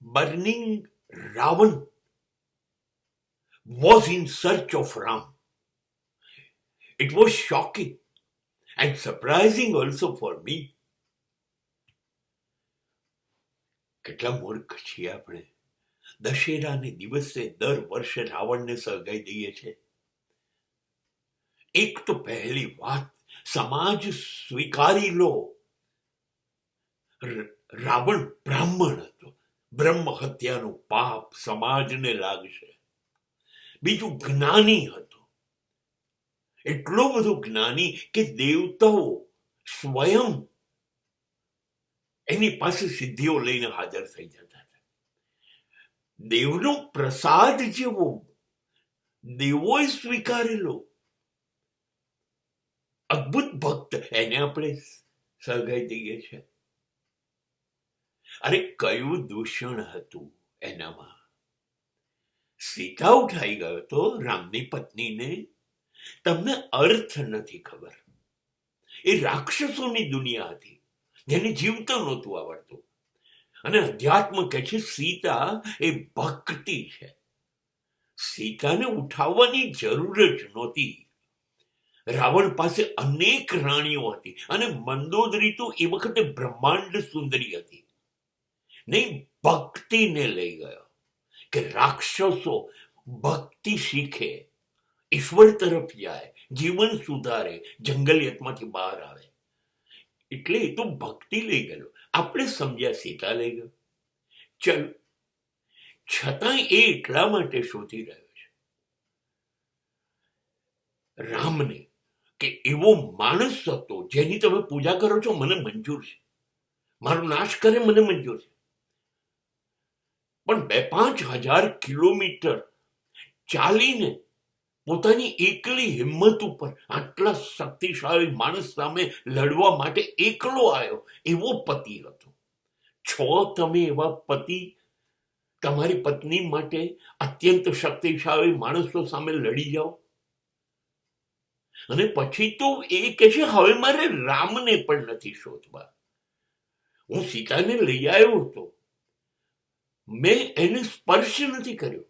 burning Ravan was in search of Ram. It was shocking and surprising also for me. કેટલા મૂર્ખ છીએ આપણે. દશેરાને દિવસે દર વર્ષે રાવણને સળગાઈ દઈએ છીએ. એક તો પહેલી વાત, સમાજ સ્વીકારી લો, રાવણ બ્રાહ્મણ હતો, બ્રહ્મ હત્યાનું પાપ સમાજને લાગશે. બીજું, જ્ઞાની હતો, એટલો બધો જ્ઞાની કે દેવતાઓ સ્વયં એની પાસે સિદ્ધિઓ લઈને હાજર થઈ જતા હતા. દેવનો પ્રસાદ જેવો દેવોએ સ્વીકારેલો અદ્ભુત ભક્ત, એને આપણે સળગાઈ દઈએ છીએ. અરે કયું દૂષણ હતું એનામાં. સીતા ઉઠાઈ ગયો તો રામની પત્નીને. તમને અર્થ નથી ખબર. એ રાક્ષસોની દુનિયા હતી જેને જીવતું નહોતું આવડતું. અને અધ્યાત્મ કહે છે સીતા એ ભક્તિ છે. સીતાને ઉઠાવવાની જરૂર જ નહોતી. રાવણ પાસે અનેક રાણીઓ હતી અને મંદોદરી તો એ વખતે બ્રહ્માંડ સુંદરી હતી. નહીં, ભક્તિને લઈ ગયો કે રાક્ષસો ભક્તિ શીખે, ઈશ્વર તરફ જાય, જીવન સુધારે, જંગલિયતમાંથી બહાર આવે. એટલે એ તો ભક્તિ લઈ ગયો. આપણે સમજ્યા સીતા લઈ ગયો. ચલ, છતાં એ એટલા માટે શોધી રહ્યો છે રામને કે એવો માણસ હતો જેની તમે પૂજા કરો છો, મને મંજૂર છે, મારો નાશ કરે મને મંજૂર છે. પણ 2-5 હજાર કિલોમીટર ચાલીને પોતાની એકલી હિંમત ઉપર આટલા શક્તિશાળી માણસ સામે લડવા માટે એકલો આવ્યો, એવો પતિ હતો. છો તમે એવા પતિ? તમારી પત્ની માટે અત્યંત શક્તિશાળી માણસો સામે લડી જાઓ. અને પછી તો એ કહે છે હવે મારે રામને પણ નથી શોધવા. હું સીતાને લઈ આવ્યો હતો, મેં એને સ્પર્શ નથી કર્યો.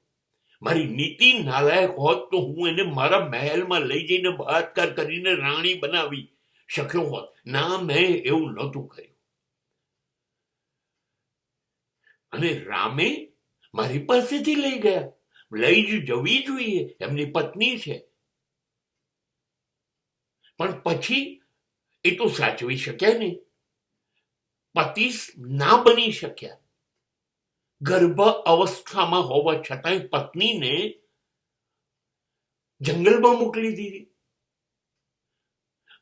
મારી નીતિ નાલાયક હોત તો હું એને મારા મહેલમાં લઈ જઈને બળાત્કાર કરીને રાણી બનાવી શક્યો હોત. ના, મેં એવું નહોતું કર્યું. અને રામે મારી પાસેથી લઈ ગયા. લઈ જ જવી જોઈએ, એમની પત્ની છે. પણ પછી એ તો સાચવી શક્યા નહીં, પતિ ના બની શક્યા. ગર્ભ અવસ્થામાં હોવા છતાંય પત્નીને જંગલમાં મોકલી દીધી.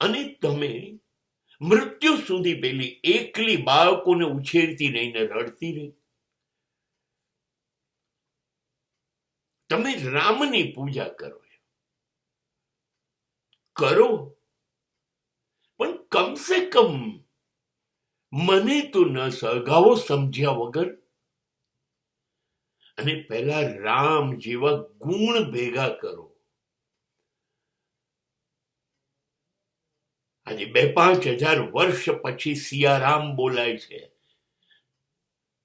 અને તમે મૃત્યુ સુધી પેલી એકલી બાળકોને ઉછેરતી રહીને રડતી રહી. તમે રામની પૂજા કરો છો, કરો, પણ કમસે કમ મને તો ન સળગાવો સમજ્યા વગર. અને પહેલા રામ જેવા ગુણ ભેગા કરો. આજે 2-5 હજાર વર્ષ પછી સિયારામ બોલાય છે.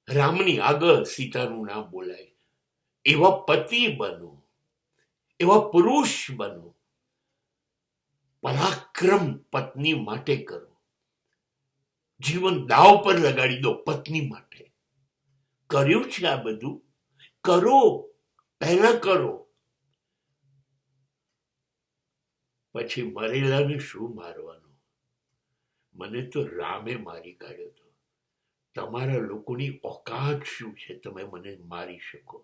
રામની આગળ સીતાનું નામ બોલાય. એવા પતિ બનો, એવા પુરુષ બનો. પરાક્રમ પત્ની માટે કરો. જીવન દાવ પર લગાડી દો પત્ની માટે. કર્યું છે આ બધું? કરો, પહેલા કરો. પછી મરેલાને શું મારવાનું? મને તો રામે મારી કાઢ્યો હતો. તમારા લોકોની ઓકાત શું છે તમે મને મારી શકો?